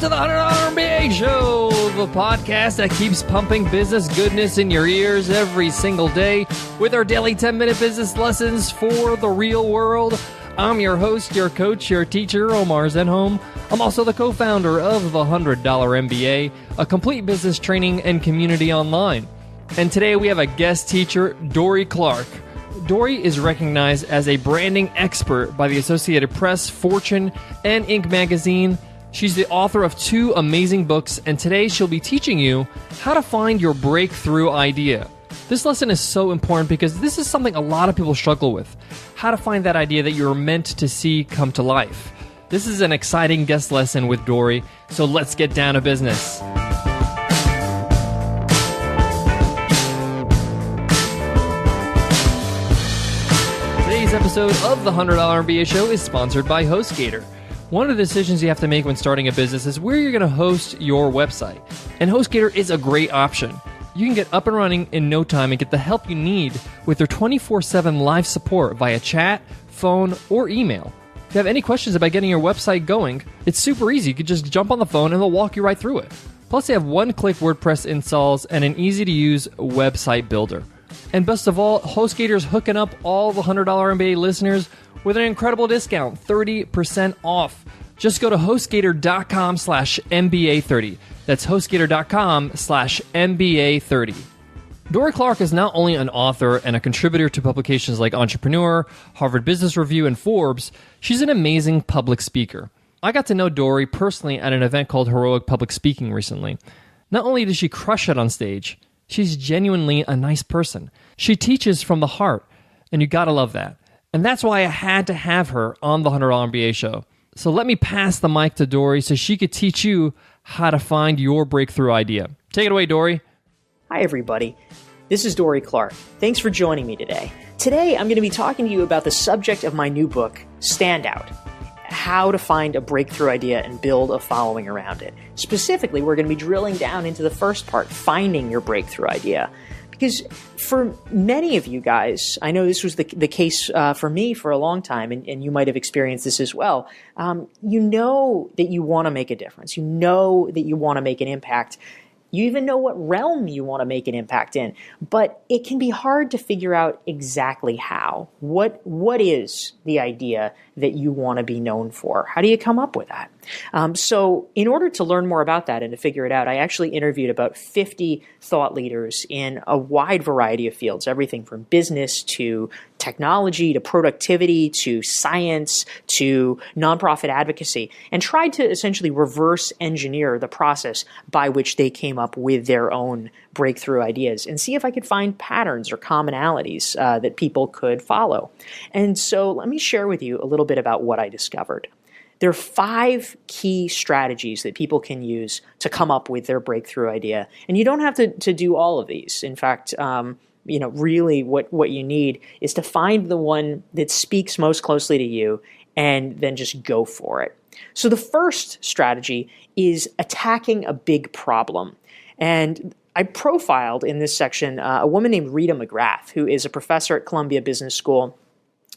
Welcome to the $100 MBA Show, the podcast that keeps pumping business goodness in your ears every single day with our daily 10-minute business lessons for the real world. I'm your host, your coach, your teacher, Omar Zenhom. I'm also the co-founder of the $100 MBA, a complete business training and community online. And today we have a guest teacher, Dorie Clark. Dorie is recognized as a branding expert by the Associated Press, Fortune, and Inc. magazine. She's the author of 2 amazing books, and today she'll be teaching you how to find your breakthrough idea. This lesson is so important because this is something a lot of people struggle with. How to find that idea that you're meant to see come to life. This is an exciting guest lesson with Dorie, so let's get down to business. Today's episode of the $100 MBA Show is sponsored by HostGator. One of the decisions you have to make when starting a business is where you're going to host your website. And HostGator is a great option. You can get up and running in no time and get the help you need with their 24/7 live support via chat, phone, or email. If you have any questions about getting your website going, it's super easy. You can just jump on the phone and they'll walk you right through it. Plus, they have one-click WordPress installs and an easy-to-use website builder. And best of all, HostGator is hooking up all the $100 MBA listeners with an incredible discount, 30% off. Just go to HostGator.com/MBA30. That's HostGator.com/MBA30. Dorie Clark is not only an author and a contributor to publications like Entrepreneur, Harvard Business Review, and Forbes, she's an amazing public speaker. I got to know Dorie personally at an event called Heroic Public Speaking recently. Not only does she crush it on stage, she's genuinely a nice person. She teaches from the heart, and you gotta love that. And that's why I had to have her on the $100 MBA Show. So let me pass the mic to Dorie so she could teach you how to find your breakthrough idea. Take it away, Dorie. Hi, everybody. This is Dorie Clark. Thanks for joining me today. Today, I'm going to be talking to you about the subject of my new book, Standout: How to Find a Breakthrough Idea and Build a Following Around It. Specifically, we're going to be drilling down into the first part, finding your breakthrough idea. Because for many of you guys, I know this was the case for me for a long time, and you might have experienced this as well. You know that you want to make a difference. You know that you want to make an impact. You even know what realm you want to make an impact in. But it can be hard to figure out exactly how. What is the idea that you want to be known for? How do you come up with that? So in order to learn more about that and to figure it out, I actually interviewed about 50 thought leaders in a wide variety of fields, everything from business to technology to productivity to science to nonprofit advocacy, and tried to essentially reverse engineer the process by which they came up with their own breakthrough ideas and see if I could find patterns or commonalities that people could follow. And so let me share with you a little bit about what I discovered. There are 5 key strategies that people can use to come up with their breakthrough idea. And you don't have to do all of these. In fact, really what you need is to find the one that speaks most closely to you and then just go for it. So the first strategy is attacking a big problem. And I profiled in this section a woman named Rita McGrath, who is a professor at Columbia Business School.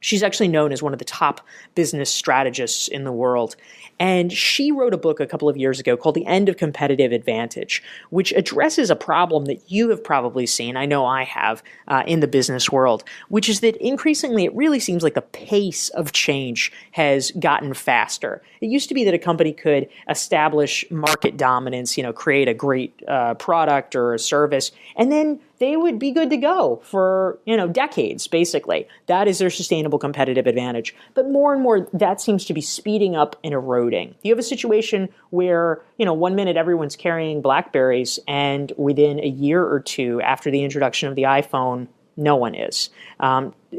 She's actually known as one of the top business strategists in the world. And she wrote a book a couple of years ago called The End of Competitive Advantage, which addresses a problem that you have probably seen, I know I have, in the business world, which is that increasingly it really seems like the pace of change has gotten faster. It used to be that a company could establish market dominance, create a great product or a service, and then they would be good to go for, decades, basically. That is their sustainable competitive advantage. But more and more, that seems to be speeding up and eroding. You have a situation where, one minute everyone's carrying BlackBerries, and within a year or two after the introduction of the iPhone, no one is.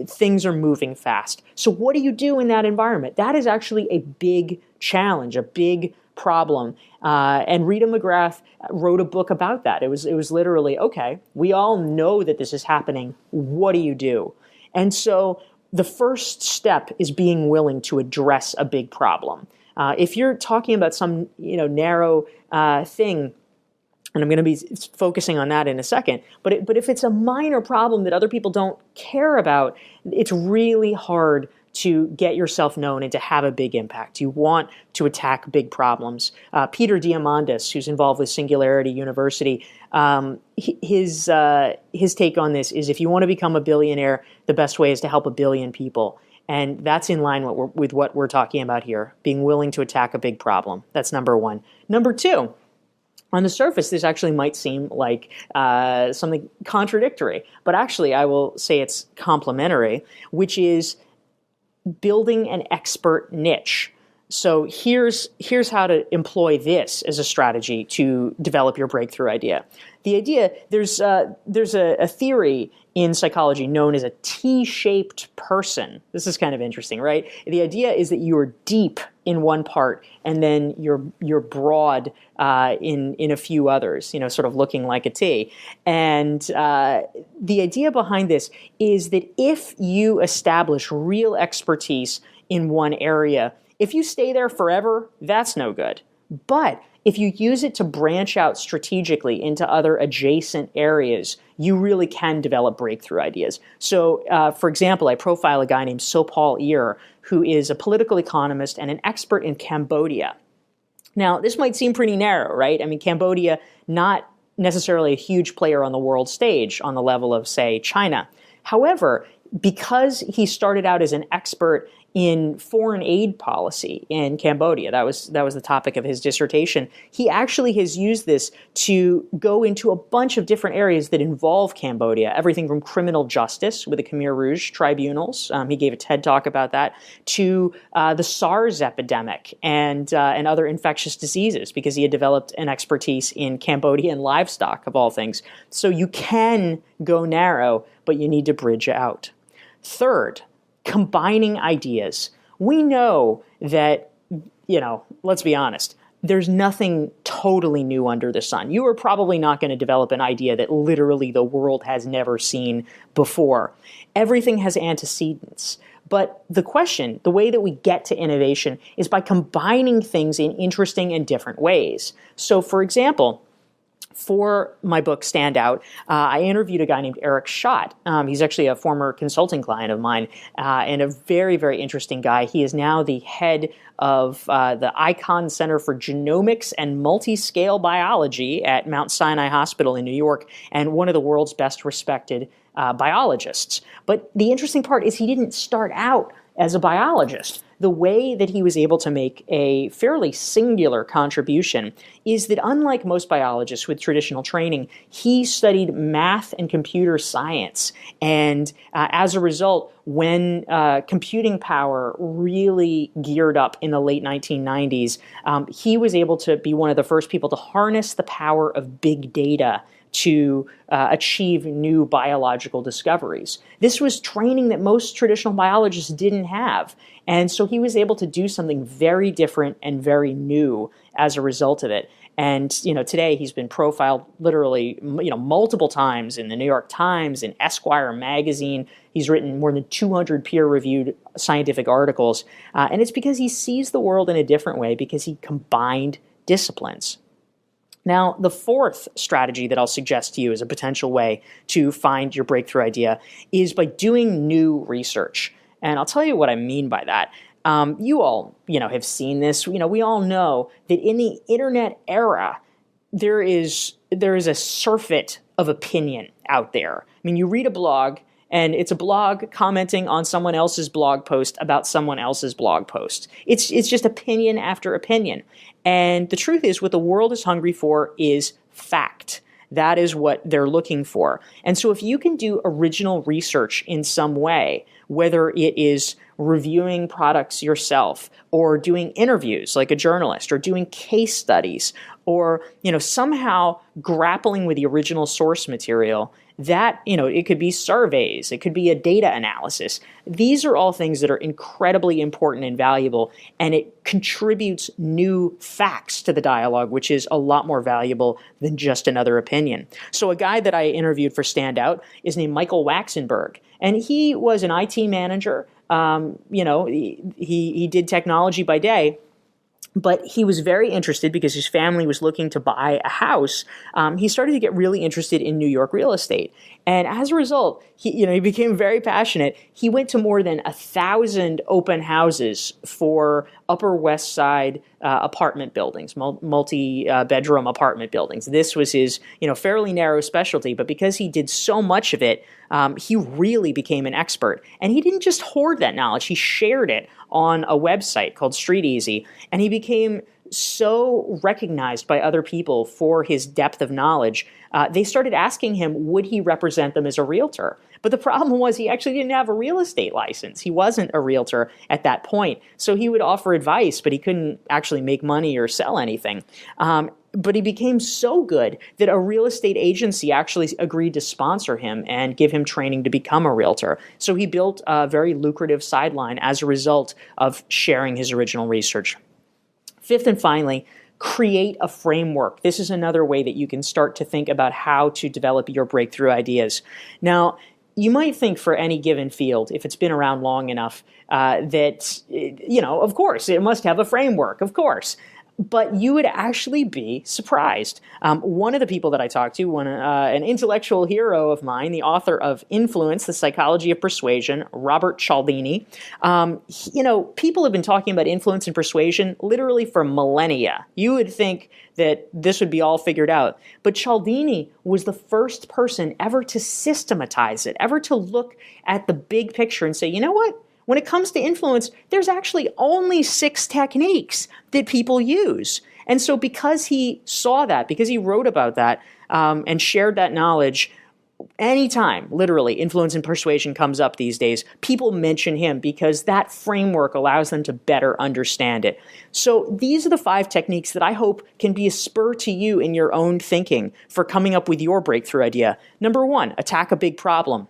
Things are moving fast. So what do you do in that environment? That is actually a big challenge, a big problem. And Rita McGrath wrote a book about that. It was literally, okay, we all know that this is happening. What do you do? And so the first step is being willing to address a big problem. If you're talking about some narrow thing, and I'm going to be focusing on that in a second, but if it's a minor problem that other people don't care about, it's really hard to get yourself known and to have a big impact. You want to attack big problems. Peter Diamandis, who's involved with Singularity University, his take on this is if you want to become a billionaire, the best way is to help a billion people. And that's in line with what we're talking about here, being willing to attack a big problem. That's number one. Number two, on the surface, this actually might seem like something contradictory, but actually I will say it's complementary, which is building an expert niche. So here's how to employ this as a strategy to develop your breakthrough idea. The idea, there's a theory in psychology known as a T-shaped person. This is kind of interesting, right? The idea is that you are deep in one part and then you're broad in a few others, sort of looking like a T. And the idea behind this is that if you establish real expertise in one area, if you stay there forever, that's no good. But if you use it to branch out strategically into other adjacent areas, you really can develop breakthrough ideas. So, for example, I profile a guy named Sopal Ear, who is a political economist and an expert in Cambodia. Now, this might seem pretty narrow, right? I mean, Cambodia, not necessarily a huge player on the world stage on the level of, say, China. However, because he started out as an expert in foreign aid policy in Cambodia, that was the topic of his dissertation, he actually has used this to go into a bunch of different areas that involve Cambodia, everything from criminal justice with the Khmer Rouge tribunals, he gave a TED talk about that, to the SARS epidemic and other infectious diseases, because he had developed an expertise in Cambodian livestock, of all things. So you can go narrow, but you need to bridge out. Third, combining ideas. We know that, let's be honest, there's nothing totally new under the sun. You are probably not going to develop an idea that literally the world has never seen before. Everything has antecedents. But the way that we get to innovation is by combining things in interesting and different ways. So, for example, for my book, Stand Out, I interviewed a guy named Eric Schott. He's actually a former consulting client of mine and a very, very interesting guy. He is now the head of the Icahn Center for Genomics and Multiscale Biology at Mount Sinai Hospital in New York, and one of the world's best respected biologists. But the interesting part is he didn't start out as a biologist. The way that he was able to make a fairly singular contribution is that, unlike most biologists with traditional training, he studied math and computer science. And as a result, when computing power really geared up in the late 1990s, he was able to be one of the first people to harness the power of big data to achieve new biological discoveries. This was training that most traditional biologists didn't have. And so he was able to do something very different and very new as a result of it. And, today he's been profiled literally, multiple times in the New York Times, in Esquire magazine. He's written more than 200 peer-reviewed scientific articles. And it's because he sees the world in a different way, because he combined disciplines. Now, the fourth strategy that I'll suggest to you as a potential way to find your breakthrough idea is by doing new research. And I'll tell you what I mean by that. You all, have seen this. We all know that in the internet era, there is a surfeit of opinion out there. I mean, you read a blog, and it's a blog commenting on someone else's blog post about someone else's blog post. It's just opinion after opinion. And the truth is, what the world is hungry for is fact. That is what they're looking for. And so if you can do original research in some way, whether it is reviewing products yourself, or doing interviews like a journalist, or doing case studies, or somehow grappling with the original source material, that it could be surveys, it could be a data analysis. These are all things that are incredibly important and valuable, and it contributes new facts to the dialogue, which is a lot more valuable than just another opinion. So a guy that I interviewed for Stand Out is named Michael Waxenberg, and he was an IT manager. He did technology by day, but he was very interested because his family was looking to buy a house. He started to get really interested in New York real estate. And as a result, he became very passionate. He went to more than 1,000 open houses for Upper West Side apartment buildings, multi-bedroom apartment buildings. This was his, fairly narrow specialty, but because he did so much of it, he really became an expert. And he didn't just hoard that knowledge, he shared it on a website called Street Easy, and he became so recognized by other people for his depth of knowledge, they started asking him, would he represent them as a realtor? But the problem was he actually didn't have a real estate license. He wasn't a realtor at that point. So he would offer advice, but he couldn't actually make money or sell anything. But he became so good that a real estate agency actually agreed to sponsor him and give him training to become a realtor. So he built a very lucrative sideline as a result of sharing his original research. Fifth and finally, create a framework. This is another way that you can start to think about how to develop your breakthrough ideas. Now, you might think for any given field, if it's been around long enough, that, of course, it must have a framework, of course. But you would actually be surprised. One of the people that I talked to, an intellectual hero of mine, the author of Influence, The Psychology of Persuasion, Robert Cialdini, people have been talking about influence and persuasion literally for millennia. You would think that this would be all figured out. But Cialdini was the first person ever to systematize it, ever to look at the big picture and say, you know what? When it comes to influence, there's actually only 6 techniques that people use. And so because he saw that, because he wrote about that and shared that knowledge, anytime, literally, influence and persuasion comes up these days, people mention him because that framework allows them to better understand it. So these are the 5 techniques that I hope can be a spur to you in your own thinking for coming up with your breakthrough idea. Number 1, attack a big problem.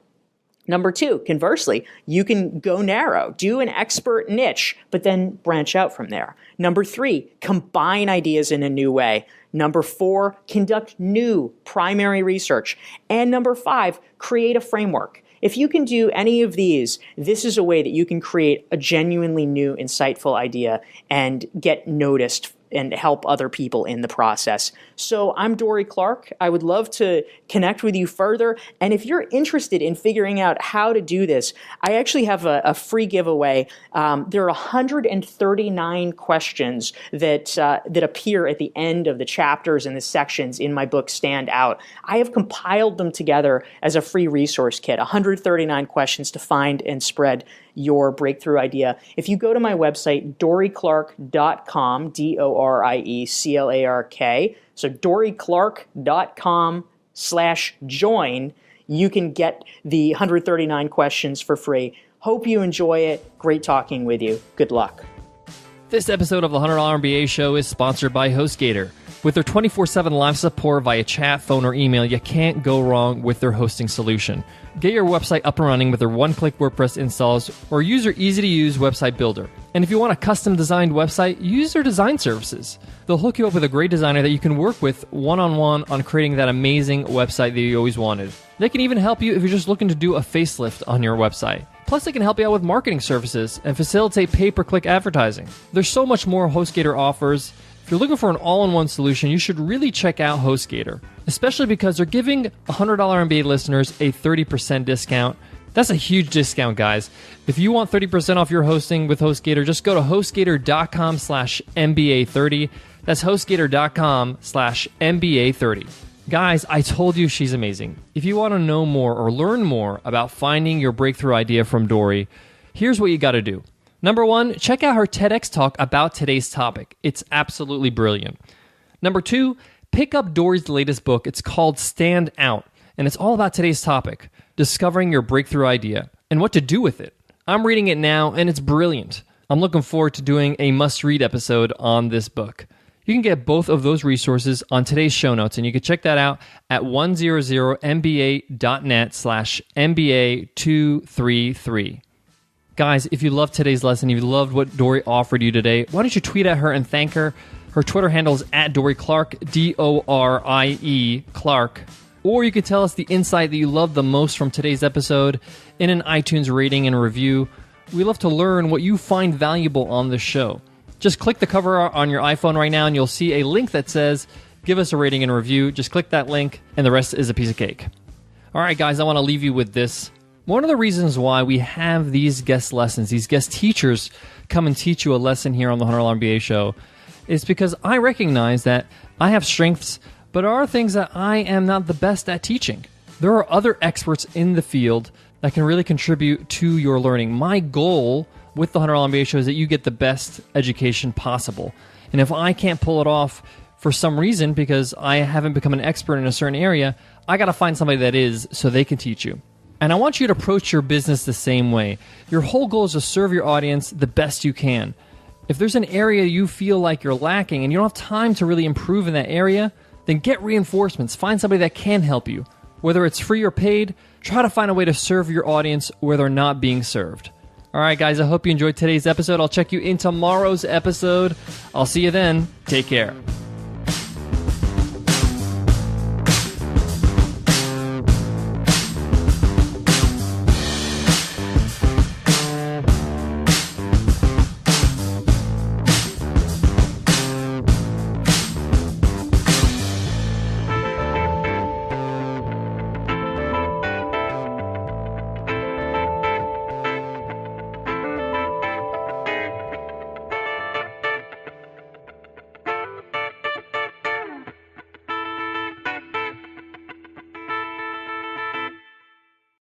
Number 2, conversely, you can go narrow, do an expert niche, but then branch out from there. Number 3, combine ideas in a new way. Number 4, conduct new primary research. And number 5, create a framework. If you can do any of these, this is a way that you can create a genuinely new, insightful idea and get noticed and help other people in the process. So I'm Dorie Clark. I would love to connect with you further. And if you're interested in figuring out how to do this, I actually have a free giveaway. There are 139 questions that appear at the end of the chapters and the sections in my book, Stand Out. I have compiled them together as a free resource kit, 139 questions to find and spread your breakthrough idea. If you go to my website, dorieclark.com, DORIECLARK, so dorieclark.com/join, you can get the 139 questions for free. Hope you enjoy it. Great talking with you. Good luck. This episode of the $100 MBA Show is sponsored by HostGator. With their 24/7 live support via chat, phone, or email, you can't go wrong with their hosting solution. Get your website up and running with their one-click WordPress installs or use their easy-to-use website builder. And if you want a custom-designed website, use their design services. They'll hook you up with a great designer that you can work with one-on-one on creating that amazing website that you always wanted. They can even help you if you're just looking to do a facelift on your website. Plus, they can help you out with marketing services and facilitate pay-per-click advertising. There's so much more HostGator offers. If you're looking for an all-in-one solution, you should really check out HostGator, especially because they're giving $100 MBA listeners a 30% discount. That's a huge discount, guys. If you want 30% off your hosting with HostGator, just go to HostGator.com/MBA30. That's HostGator.com/MBA30. Guys, I told you she's amazing. If you want to know more or learn more about finding your breakthrough idea from Dorie, here's what you got to do. Number 1, check out her TEDx talk about today's topic. It's absolutely brilliant. Number 2, pick up Dorie's latest book. It's called Stand Out, and it's all about today's topic, discovering your breakthrough idea and what to do with it. I'm reading it now, and it's brilliant. I'm looking forward to doing a must-read episode on this book. You can get both of those resources on today's show notes, and you can check that out at 100mba.net/MBA233. Guys, if you loved today's lesson, if you loved what Dorie offered you today, why don't you tweet at her and thank her? Her Twitter handle is @Dorie Clark, DORIE Clark. Or you could tell us the insight that you loved the most from today's episode in an iTunes rating and review. We love to learn what you find valuable on this show. Just click the cover on your iPhone right now and you'll see a link that says, give us a rating and review. Just click that link and the rest is a piece of cake. All right, guys, I want to leave you with this. One of the reasons why we have these guest lessons, these guest teachers come and teach you a lesson here on the $100 MBA show, is because I recognize that I have strengths, but there are things that I am not the best at teaching. There are other experts in the field that can really contribute to your learning. My goal with the $100 MBA show is that you get the best education possible. And if I can't pull it off for some reason because I haven't become an expert in a certain area, I got to find somebody that is so they can teach you. And I want you to approach your business the same way. Your whole goal is to serve your audience the best you can. If there's an area you feel like you're lacking and you don't have time to really improve in that area, then get reinforcements. Find somebody that can help you. Whether it's free or paid, try to find a way to serve your audience where they're not being served. All right, guys, I hope you enjoyed today's episode. I'll check you in tomorrow's episode. I'll see you then. Take care.